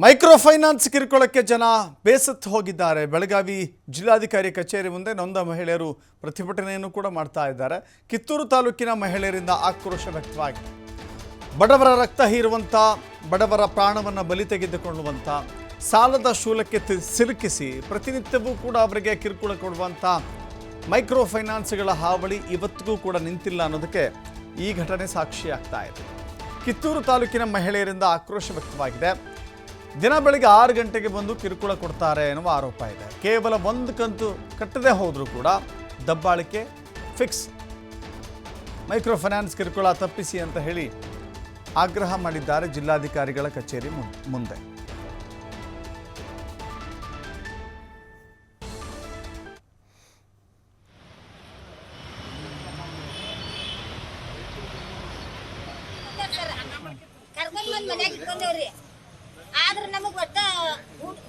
Micro finance ಕಿರುಕುಳಕ್ಕೆ ಜನ ಬೇಸತ್ತು ಹೋಗಿದ್ದಾರೆ. ಬೆಳಗಾವಿ ಜಿಲ್ಲಾಧಿಕಾರಿ ಕಚೇರಿ ಮುಂದೆ ನೊಂದ ಮಹಿಳೆಯರು ಪ್ರತಿಭಟನೆಯನ್ನು ಕೂಡ ಮಾಡ್ತಾ ಇದ್ದಾರೆ. ಕಿತ್ತೂರು ತಾಲೂಕಿನ ಮಹಿಳೆಯರಿಂದ ಆಕ್ರೋಶ ವ್ಯಕ್ತವಾಗಿದೆ. ಬಡವರ ರಕ್ತ ಹೀರುವಂಥ, ಬಡವರ ಪ್ರಾಣವನ್ನು ಬಲಿ ತೆಗೆದುಕೊಳ್ಳುವಂಥ, ಸಾಲದ ಶೂಲಕ್ಕೆ ಸಿಲುಕಿಸಿ ಪ್ರತಿನಿತ್ಯವೂ ಕೂಡ ಅವರಿಗೆ ಕಿರುಕುಳ ಕೊಡುವಂಥ ಮೈಕ್ರೋ ಫೈನಾನ್ಸ್ಗಳ ಹಾವಳಿ ಇವತ್ತಿಗೂ ಕೂಡ ನಿಂತಿಲ್ಲ ಅನ್ನೋದಕ್ಕೆ ಈ ಘಟನೆ ಸಾಕ್ಷಿಯಾಗ್ತಾ ಇದೆ. ಕಿತ್ತೂರು ತಾಲೂಕಿನ ಮಹಿಳೆಯರಿಂದ ಆಕ್ರೋಶ ವ್ಯಕ್ತವಾಗಿದೆ. ದಿನ ಬೆಳಗ್ಗೆ 6 ಗಂಟೆಗೆ ಬಂದು ಕಿರುಕುಳ ಕೊಡ್ತಾರೆ ಎನ್ನುವ ಆರೋಪ ಇದೆ. ಕೇವಲ ಒಂದು ಕಂತು ಕಟ್ಟದೇ ಹೋದರೂ ಕೂಡ ದಬ್ಬಾಳಿಕೆ ಫಿಕ್ಸ್. ಮೈಕ್ರೋ ಫೈನಾನ್ಸ್ ಕಿರುಕುಳ ತಪ್ಪಿಸಿ ಅಂತ ಹೇಳಿ ಆಗ್ರಹ ಮಾಡಿದ್ದಾರೆ ಜಿಲ್ಲಾಧಿಕಾರಿಗಳ ಕಚೇರಿ ಮುಂದೆ. ಆದ್ರೆ ನಮಗ್ ಒಟ್ಟ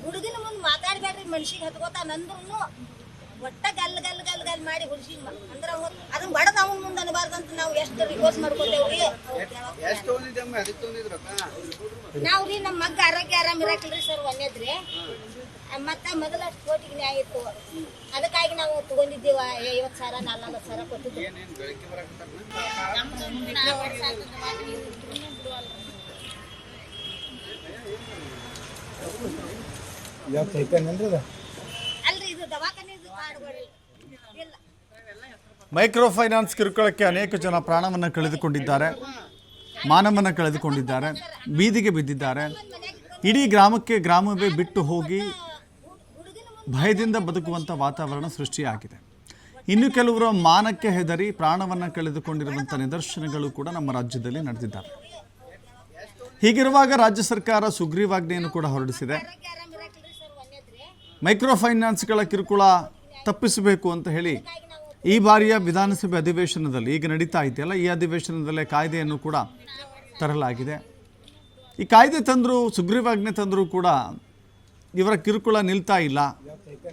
ಹುಡುಗಿನ ಮುಂದೆ ಮಾತಾಡ್ಬೇಡ್ರಿ, ಮನ್ಸಿಗೆ ಹತ್ಕೋತಾನಂದ್ರು ಒಟ್ಟ ಗಲ್ ಗಲ್ ಗಲ್ ಗಲ್ ಮಾಡಿ ಹುಡುಗಿನ ಅಂದ್ರ ಅದನ್ನ ಬಡದ ಅವನ ಮುಂದೆ ಅನ್ಬಾರ್ದಂತ ನಾವು ಎಷ್ಟು ರಿಕ್ವೆಸ್ಟ್ ಮಾಡ್ಕೋತೇವ್ರಿ. ನಾವ್ರಿ ನಮ್ಮ ಮಗ್ಗ ಆರೋಗ್ಯ ಆರಾಮ್ ಇರಾಕಿಲ್ರಿ ಸರ್, ಒಂದೇದ್ರಿ ಮತ್ತ ಮೊದಲ ಕೋಟಿಗೆ ನ್ಯಾಯ ಇತ್ತು, ಅದಕ್ಕಾಗಿ ನಾವು ತಗೊಂಡಿದ್ದೀವ 50,000 40,000 ಕೊಟ್ಟಿದ್ವಿ. ಮೈಕ್ರೋ ಫೈನಾನ್ಸ್ ಕಿರುಕುಳಕ್ಕೆ ಅನೇಕ ಜನ ಪ್ರಾಣವನ್ನು ಕಳೆದುಕೊಂಡಿದ್ದಾರೆ, ಮಾನವನ್ನು ಕಳೆದುಕೊಂಡಿದ್ದಾರೆ, ಬೀದಿಗೆ ಬಿದ್ದಿದ್ದಾರೆ. ಇಡೀ ಗ್ರಾಮವೇ ಬಿಟ್ಟು ಹೋಗಿ ಭಯದಿಂದ ಬದುಕುವಂಥ ವಾತಾವರಣ ಸೃಷ್ಟಿಯಾಗಿದೆ. ಇನ್ನು ಕೆಲವರ ಮಾನಕ್ಕೆ ಹೆದರಿ ಪ್ರಾಣವನ್ನು ಕಳೆದುಕೊಂಡಿರುವಂಥ ನಿದರ್ಶನಗಳು ಕೂಡ ನಮ್ಮ ರಾಜ್ಯದಲ್ಲಿ ನಡೆದಿದ್ದಾವೆ. ಹೀಗಿರುವಾಗ ರಾಜ್ಯ ಸರ್ಕಾರ ಸುಗ್ರೀವಾಜ್ಞೆಯನ್ನು ಕೂಡ ಹೊರಡಿಸಿದೆ. ಮೈಕ್ರೋ ಫೈನಾನ್ಸ್ಗಳ ಕಿರುಕುಳ ತಪ್ಪಿಸಬೇಕು ಅಂತ ಹೇಳಿ ಈ ಬಾರಿಯ ವಿಧಾನಸಭೆ ಅಧಿವೇಶನದಲ್ಲಿ ಈಗ ನಡೀತಾ ಇದೆಯಲ್ಲ, ಈ ಅಧಿವೇಶನದಲ್ಲೇ ಕಾಯ್ದೆಯನ್ನು ಕೂಡ ತರಲಾಗಿದೆ. ಈ ಕಾಯ್ದೆ ತಂದರೂ, ಸುಗ್ರೀವಾಜ್ಞೆ ತಂದರೂ ಕೂಡ ಇವರ ಕಿರುಕುಳ ನಿಲ್ತಾ ಇಲ್ಲ.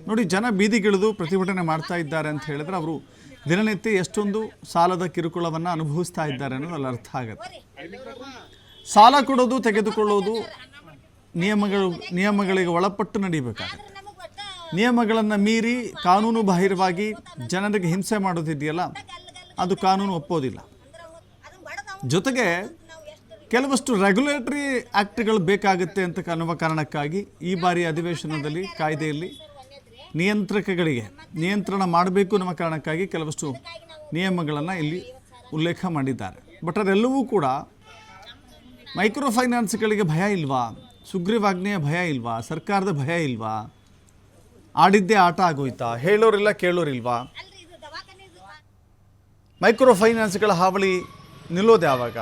ನೋಡಿ, ಜನ ಬೀದಿಗಿಳಿದು ಪ್ರತಿಭಟನೆ ಮಾಡ್ತಾ ಇದ್ದಾರೆ ಅಂತ ಹೇಳಿದ್ರೆ ಅವರು ದಿನನಿತ್ಯ ಎಷ್ಟೊಂದು ಸಾಲದ ಕಿರುಕುಳವನ್ನು ಅನುಭವಿಸ್ತಾ ಇದ್ದಾರೆ ಅನ್ನೋದು ಅಲ್ಲಿ ಅರ್ಥ ಆಗುತ್ತೆ. ಸಾಲ ಕೊಡೋದು, ತೆಗೆದುಕೊಳ್ಳೋದು ನಿಯಮಗಳಿಗೆ ಒಳಪಟ್ಟು ನಡೀಬೇಕಾಗುತ್ತೆ. ನಿಯಮಗಳನ್ನು ಮೀರಿ ಕಾನೂನು ಬಾಹಿರವಾಗಿ ಜನರಿಗೆ ಹಿಂಸೆ ಮಾಡೋದಿದೆಯಲ್ಲ, ಅದು ಕಾನೂನು ಒಪ್ಪೋದಿಲ್ಲ. ಜೊತೆಗೆ ಕೆಲವಷ್ಟು ರೆಗ್ಯುಲೇಟರಿ ಆ್ಯಕ್ಟ್ಗಳು ಬೇಕಾಗುತ್ತೆ ಅಂತ ಅನ್ನುವ ಕಾರಣಕ್ಕಾಗಿ ಈ ಬಾರಿ ಅಧಿವೇಶನದಲ್ಲಿ ಕಾಯ್ದೆಯಲ್ಲಿ ನಿಯಂತ್ರಣ ಮಾಡಬೇಕು ಅನ್ನುವ ಕಾರಣಕ್ಕಾಗಿ ಕೆಲವಷ್ಟು ನಿಯಮಗಳನ್ನು ಇಲ್ಲಿ ಉಲ್ಲೇಖ ಮಾಡಿದ್ದಾರೆ. ಬಟ್ ಅದೆಲ್ಲವೂ ಕೂಡ ಮೈಕ್ರೋ ಫೈನಾನ್ಸ್ಗಳಿಗೆ ಭಯ ಇಲ್ವಾ? ಸುಗ್ರೀವಾಜ್ಞೆಯ ಭಯ ಇಲ್ವಾ? ಸರ್ಕಾರದ ಭಯ ಇಲ್ವಾ? ಆಡಿದ್ದೇ ಆಟ ಆಗೋಯ್ತಾ? ಹೇಳೋರಿಲ್ಲ ಕೇಳೋರಿಲ್ವಾ? ಮೈಕ್ರೋ ಫೈನಾನ್ಸ್ಗಳ ಹಾವಳಿ ನಿಲ್ಲೋದು ಯಾವಾಗ?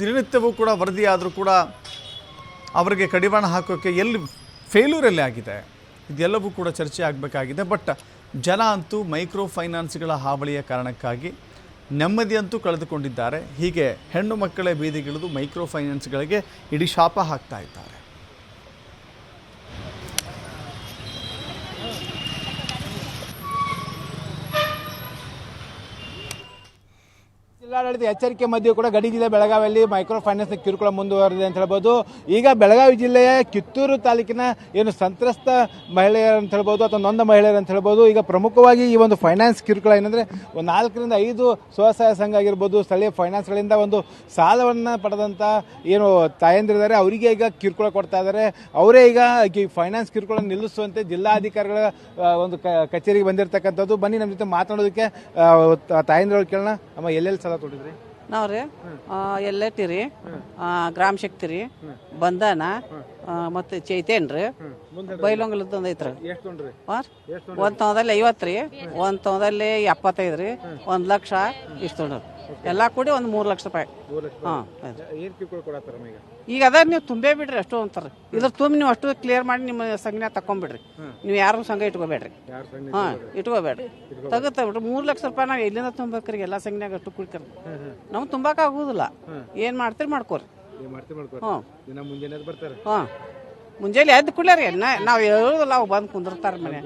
ದಿನನಿತ್ಯವೂ ಕೂಡ ವರದಿ ಆದರೂ ಕೂಡ ಅವರಿಗೆ ಕಡಿವಾಣ ಹಾಕೋಕ್ಕೆ ಫೇಲ್ಯೂರಲ್ಲಿ ಆಗಿದೆ. ಇದೆಲ್ಲವೂ ಕೂಡ ಚರ್ಚೆ ಆಗಬೇಕಾಗಿದೆ. ಬಟ್ ಜನ ಅಂತೂ ಮೈಕ್ರೋ ಫೈನಾನ್ಸ್ಗಳ ಹಾವಳಿಯ ಕಾರಣಕ್ಕಾಗಿ ನೆಮ್ಮದಿಯಂತೂ ಕಳೆದುಕೊಂಡಿದ್ದಾರೆ. ಹೀಗೆ ಹೆಣ್ಣು ಮಕ್ಕಳೇ ಬೀದಿಗಿಳಿದು ಮೈಕ್ರೋ ಫೈನಾನ್ಸ್ಗಳಿಗೆ ಇಡೀ ಶಾಪ ಹಾಕ್ತಾ ಇದ್ದಾರೆ. ಜಿಲ್ಲಾಡಳಿತ ಎಚ್ಚರಿಕೆ ಮಧ್ಯೆ ಕೂಡ ಗಡಿ ಜಿಲ್ಲೆ ಬೆಳಗಾವಿಯಲ್ಲಿ ಮೈಕ್ರೋ ಫೈನಾನ್ಸ್ ಕಿರುಕುಳ ಮುಂದುವರೆದಿದೆ ಅಂತ ಹೇಳ್ಬೋದು. ಈಗ ಬೆಳಗಾವಿ ಜಿಲ್ಲೆಯ ಕಿತ್ತೂರು ತಾಲೂಕಿನ ಏನು ಸಂತ್ರಸ್ತ ಮಹಿಳೆಯರು ಅಂತ ಹೇಳ್ಬೋದು ಅಥವಾ ನೊಂದ ಮಹಿಳೆಯರು ಅಂತ ಹೇಳ್ಬೋದು, ಈಗ ಪ್ರಮುಖವಾಗಿ ಈ ಒಂದು ಫೈನಾನ್ಸ್ ಕಿರುಕುಳ ಏನಂದರೆ 4 ರಿಂದ 5 ಸ್ವಸಹಾಯ ಸಂಘ ಆಗಿರ್ಬೋದು, ಸ್ಥಳೀಯ ಫೈನಾನ್ಸ್ಗಳಿಂದ ಒಂದು ಸಾಲವನ್ನು ಪಡೆದಂಥ ಏನು ತಾಯಂದಿರಿದ್ದಾರೆ ಅವರಿಗೆ ಈಗ ಕಿರುಕುಳ ಕೊಡ್ತಾ ಇದ್ದಾರೆ. ಅವರೇ ಈಗ ಈ ಫೈನಾನ್ಸ್ ಕಿರುಕುಳ ನಿಲ್ಲಿಸುವಂತೆ ಜಿಲ್ಲಾಧಿಕಾರಿಗಳ ಒಂದು ಕಚೇರಿಗೆ ಬಂದಿರತಕ್ಕಂಥದ್ದು. ಬನ್ನಿ ನಮ್ಮ ಜೊತೆ ಮಾತನಾಡೋದಕ್ಕೆ ತಾಯಂದಿರು ಕೇಳೋಣ. ಅಮ್ಮ, ಎಲ್ಲೆಲ್ಲಿ ಸಾಲ ತೊಗೊಂಡಿದ್ರಿ? ನಾವ್ರಿ ಎಲ್ಲೆಟ್ಟಿರಿ, ಗ್ರಾಮ ಶಕ್ತಿ ರೀ, ಬಂಧನ ಮತ್ತೆ ಚೈತೇನ್ರಿ, ಬೈಲೊಂಗಲದ ಐತ್ರಿ. ಒಂದ್ ತೊಂದಲ್ಲಿ 50 ರೀ, ಒಂದ್ ತೊಂದಲ್ಲಿ 75 ರೀ, 1 ಲಕ್ಷ ಇಷ್ಟು ಎಲ್ಲಾ ಕೂಡಿ ಒಂದು 3 ಲಕ್ಷ ರೂಪಾಯಿ. ಈಗ ಅದ ನೀವು ತುಂಬೇ ಬಿಡ್ರಿ ಅಷ್ಟು ಅಂತಾರ. ಇದ್ರ ತುಂಬ ನೀವು ಅಷ್ಟು ಕ್ಲಿಯರ್ ಮಾಡಿ ನಿಮ್ಮ ಸಂಘ ತಕೊಂಡ್ಬಿಡ್ರಿ. ನೀವು ಯಾರು ಸಂಘ ಇಟ್ಕೋಬೇಡ್ರಿ. ಇಟ್ಕೋಬೇಡ್ರಿ, ತೆಗತ್ಬಿಡ್ರಿ. 3 ಲಕ್ಷ ರೂಪಾಯಿ ನಾವು ಎಲ್ಲಿಂದ ತುಂಬೇಕ್ರಿ? ಎಲ್ಲಾ ಸಂಘನ್ಯಾಗ ಅಷ್ಟು ಕುಡ್ಕರಿ ನಮ್ಗೆ ತುಂಬಾಕ ಆಗುದಿಲ್ಲ. ಏನ್ ಮಾಡ್ತೀರಿ ಮಾಡ್ಕೋರಿ. ಮುಂಜಾನೆ ಎದ್ದು ಕುಡ್ಲಾರಿ ನಾವ್ ಹೇಳುದಿಲ್ಲ, ಅವ್ ಬಂದ್ ಕುಂದಿರ್ತಾರ ಮನೆ.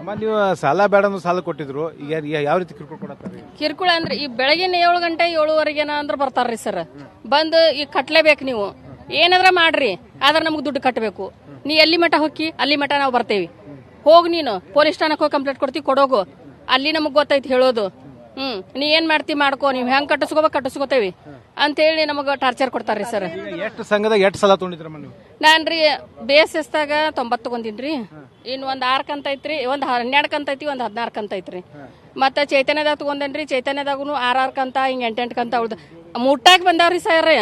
ಅಮ್ಮ, ನೀವು ಸಾಲ ಬೇಡ ಸಾಲ ಕೊಟ್ಟಿದ್ರು, ಈಗ ಯಾವ ರೀತಿ ಕಿರುಕುಳ ಕೊಡತ್ತಾರೆ? ಕಿರುಕುಳ ಅಂದ್ರೆ ಈ ಬೆಳಗಿನ 7 ಗಂಟೆ 7:15 ಅಂದ್ರೆ ಬರ್ತಾರ್ರಿ ಸರ್. ಬಂದು ಈಗ ಕಟ್ಲೇಬೇಕು ನೀವು. ಏನಾದ್ರ ಮಾಡ್ರಿ ಆದ್ರೆ ನಮ್ಗೆ ದುಡ್ಡು ಕಟ್ಟಬೇಕು. ನೀ ಎಲ್ಲಿ ಮಠ ಹೋಗಿ ಅಲ್ಲಿ ಮಠ ನಾವು ಬರ್ತೇವಿ. ಹೋಗಿ ನೀನು ಪೊಲೀಸ್ ಠಾಣಕ್ಕೆ ಹೋಗಿ ಕಂಪ್ಲೇಂಟ್ ಕೊಡ್ತಿ, ಕೊಡೋಗು. ಅಲ್ಲಿ ನಮಗ್ ಗೊತ್ತೈತಿ ಹೇಳೋದು. ನೀ ಏನ್ ಮಾಡ್ತಿ ಮಾಡ್ಕೋ, ನೀವ್ ಹೆಂಗ್ ಕಟ್ಟಿಸ್ಕೋತೇವಿ ಅಂತೇಳಿ ನಮಗ ಟಾರ್ಚರ್ ಕೊಡ್ತಾರ್ರಿ ಸರ್. ಎಷ್ಟು ಸಂಘದಾಗ ಎಷ್ಟು ಸಲ ತೊಗೊಂಡಿದ್ರಮ್ಮ ನೀವು? ನಾನ್ರಿ BSSದಾಗ 90 ತಗೊಂಡಿನ್ರಿ. ಇನ್ ಒಂದ್ 6 ಕಂತ ಐತ್ರಿ, ಒಂದ್ 12 ಕಂತ ಐತಿ, ಒಂದ್ 14 ಕಂತ ಐತ್ರಿ. ಮತ್ತ ಚೈತನ್ಯದಾಗ ತಗೊಂಡೇನ್ರಿ. ಚೈತನ್ಯದಾಗೂ 6 ಕಂತ ಹಿಂಗ್ 8 ಕಂತ ಉಳ್ದ ಮುಟ್ಟಾಕ್ ಬಂದಾವ್ರಿ ಸರ್.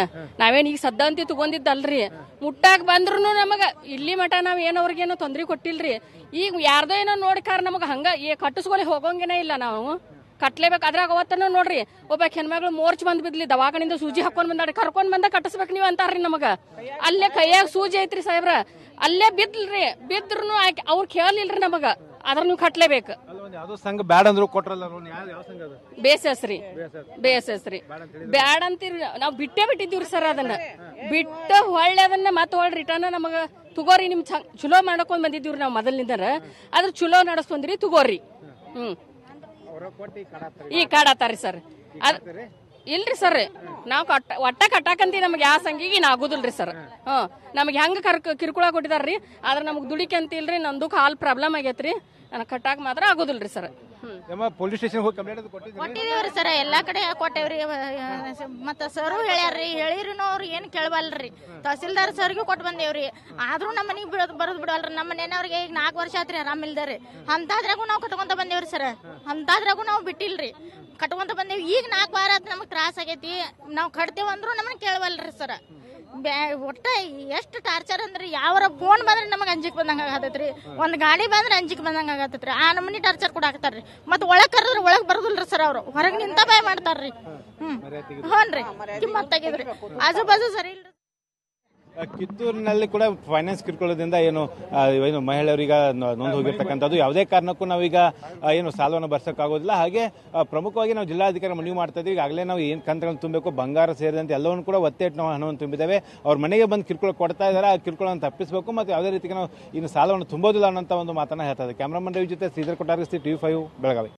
ನಾವೇನ್ ಈಗ ಸದ್ದ ಅಂತಿ ತಗೊಂಡಿದ್ದಲ್ರಿ. ಮುಟ್ಟಾಕ್ ಬಂದ್ರು ನಮಗ ಇಲ್ಲಿ ಮಠ ನಾವ್ ಏನವ್ರಿಗೇನೋ ತೊಂದ್ರೆ ಕೊಟ್ಟಿಲ್ರಿ. ಈಗ ಯಾರ್ದೋ ಏನೋ ನೋಡಿಕಾರ ನಮಗ ಹಂಗ ಕಟ್ಟಿಸ್ಕೊಲಿ ಹೋಗೋಂಗೇನ ಇಲ್ಲ. ನಾವು ಕಟ್ಲೇಬೇಕು. ಅದ್ರಾಗ ಅವತ್ತನ ನೋಡ್ರಿ ಒಬ್ಬ ಹೆಣ್ಮಗಳು ಮೋರ್ಚ್ ಬಂದ್ ಬಿದ್ಲಿ, ದವಾಖಾನಿಂದ ಸೂಜಿ ಹಾಕೊಂಡ್ ಬಂದಾಡಿ, ಕರ್ಕೊಂಡ್ ಬಂದ ಕಟ್ಟಿಸ್ಬೇಕು ನೀವು ಅಂತಾರ್ರಿ ನಮಗ. ಅಲ್ಲೇ ಕೈಯಾಗ ಸೂಜಿ ಐತ್ರಿ ಸಾಹೇಬ್ರ, ಅಲ್ಲೇ ಬಿದ್ಲ್ರಿ. ಬಿದ್ರು ಅವ್ರು ಕೇಳಲಿಲ್ರಿ ನಮಗ, ಅದ್ರ ನೀವು ಕಟ್ಲೇಬೇಕು. ಯಾವ್ದೋ ಸಂಘ ಬ್ಯಾಡ ಅಂದ್ರು ಕೊಟ್ರಲ್ಲ, ಯಾವ ಸಂಘ ಅದು? BSS ರೀ. ಬ್ಯಾಡ ಅಂತೀರಿ, ನಾವು ಬಿಟ್ಟಿದ್ದೀವ್ರಿ ಸರ್. ಅದನ್ನ ಬಿಟ್ಟು ಹೊಳ್ಳಿ ಅದನ್ನ ಮತ್ತೆ ಹೊಳ್ಳಿ ರಿಟರ್ನ್ ನಮಗ ತಗೋರಿ, ನಿಮ್ ಚಲೋ ಮಾಡ್ಕೊಂಡ್ ಬಂದಿದ್ದೀವ್ರಿ ನಾವು ಮೊದಲಿನಿಂದ. ಅದ್ರ ಚಲೋ ನಡೆಸ್ಕೊಂಡ್ರಿ ತಗೋರಿ. ಈ ಕಾಡಾತಾರಿ ಸರ್. ಇಲ್ರಿ ಸರ್, ನಾವು ಒಟ್ಟ ಕಟ್ಟಾಕಂತಿ ನಮ್ಗೆ ಯಾವ ಸಂಘಿಗೆ ಇನ್ ಆಗುದಿಲ್ರಿ ಸರ್. ನಮ್ಗೆ ಹೆಂಗ ಕಿರುಕುಳ ಕೊಟ್ಟಿದಾರ್ರಿ, ಆದ್ರೆ ನಮಗ್ ದುಡಿಕೆ ಅಂತ ಇಲ್ರಿ. ನಂದು ಕಾಲ್ ಪ್ರಾಬ್ಲಮ್ ಆಗೈತ್ರಿ, ನನಗೆ ಕಟ್ಟಾಕ ಮಾತ್ರ ಆಗುದಿಲ್ರಿ ಸರ್. ಪೊಲೀಸ್ ಸ್ಟೇಷನ್ ಹೋಗಿ ಕಂಪ್ಲೇಂಟ್ ಕೊಟ್ಟಿದೇವ್ರಿ ಸರ್, ಎಲ್ಲಾ ಕಡೆ ಕೊಟ್ಟೇವ್ರಿ. ಮತ್ತ ಸರ್ ಹೇಳ್ಯಾರ್ರಿ, ಹೇಳಿರು ಅವ್ರು ಏನ್ ಕೇಳವಲ್ರಿ. ತಹಸೀಲ್ದಾರ್ ಸರ್ಗೂ ಕೊಟ್ಟು ಬಂದೇವ್ರಿ, ಆದ್ರೂ ನಮ್ಮ ಮನಿಗ್ ಬರೋದ್ ಬಿಡವಲ್ರಿ. ನಮ್ಮ ಮನೆಯವ್ರಿಗೆ ಈಗ 4 ವರ್ಷ ಆತ್ರಿ ಆರಾಮ್ ಇಲ್ದಾರಿ. ಅಂತದ್ರಾಗೂ ನಾವು ಕಟ್ಕೊಂತ ಬಂದೇವ್ರಿ ಸರ್. ಅಂತದ್ರಾಗೂ ನಾವು ಬಿಟ್ಟಿಲ್ರಿ, ಕಟ್ಕೊಂತ ಬಂದೇವಿ. ಈಗ 4 ವಾರ ಆತ್ ನಮಗ್ ತ್ರಾಸ ಆಗೈತಿ. ನಾವು ಕಟ್ತೇವ್ ಅಂದ್ರು ನಮ್ಮನ್ನ ಕೇಳವಲ್ರಿ ಸರ್. ಒಟ್ಟ ಎಷ್ಟು ಟಾರ್ಚರ್ ಅಂದ್ರಿ, ಯಾವರ ಫೋನ್ ಬಂದ್ರೆ ನಮಗೆ ಅಂಜಿಕ್ ಬಂದಂಗ ಆಗತೈತ್ರಿ, ಒಂದ್ ಗಾಡಿ ಬಂದ್ರೆ ಅಂಜಿಕ್ ಬಂದಂಗ ಆಗತೈತ್ರಿ. ಆ ನಮ್ಮನಿ ಟಾರ್ಚರ್ ಕೂಡ ಹಾಕ್ತಾರ್ರಿ. ಮತ್ ಒಳಗ್ ಕರೆದ್ರೆ ಒಳಗ್ ಬರುದಿಲ್ರಿ ಸರ್. ಅವ್ರು ಹೊರಗ್ ನಿಂತ ಬಾಯ್ ಮಾಡ್ತಾರ್ರಿ. ಹ್ಞೂನ್ರಿ, ಕಿಮ್ಮತ್ ತೆಗಿದ್ರಿ. ಆಜು ಬಾಜು ಸರಿ ಇಲ್ರಿ. ಕಿತ್ತೂರಿನಲ್ಲಿ ಕೂಡ ಫೈನಾನ್ಸ್ ಕಿರುಕುಳದಿಂದ ಏನು ಮಹಿಳೆಯರೀಗ ನೊಂದು ಹೋಗಿರ್ತಕ್ಕಂಥದ್ದು. ಯಾವುದೇ ಕಾರಣಕ್ಕೂ ನಾವೀಗ ಏನು ಸಾಲವನ್ನು ಬರ್ಸೋಕ್ಕಾಗೋದಿಲ್ಲ. ಹಾಗೆ ಪ್ರಮುಖವಾಗಿ ನಾವು ಜಿಲ್ಲಾಧಿಕಾರಿ ಮನವಿ ಮಾಡ್ತಾ ಇದ್ದೀವಿ. ಈಗಾಗಲೇ ನಾವು ಏನು ಕಂತುಗಳನ್ನು ತುಂಬಬೇಕು, ಬಂಗಾರ ಸೇರಿದಂತೆ ಎಲ್ಲವನ್ನು ಕೂಡ ಒತ್ತೆ ಇಟ್ಟು ನಾವು ಹಣವನ್ನು ತುಂಬಿದ್ದೇವೆ. ಅವ್ರ ಮನೆಗೆ ಬಂದು ಕಿರುಕುಳ ಕೊಡ್ತಾ ಇದ್ದಾರೆ. ಆ ಕಿರುಕುಳವನ್ನು ತಪ್ಪಿಸಬೇಕು ಮತ್ತು ಯಾವುದೇ ರೀತಿಗೆ ನಾವು ಇನ್ನು ಸಾಲವನ್ನು ತುಂಬೋದಿಲ್ಲ ಅನ್ನೋಂಥ ಒಂದು ಮಾತನ್ನು ಹೇಳ್ತಾ ಇದ್ದಾರೆ. ಕ್ಯಾಮ್ರಾಮನ್ ರವಿ ಜೊತೆ ಶ್ರೀಧರ್ ಕೊಟ್ಟಾರಸ್ತಿ, TV5 ಬೆಳಗಾವಿ.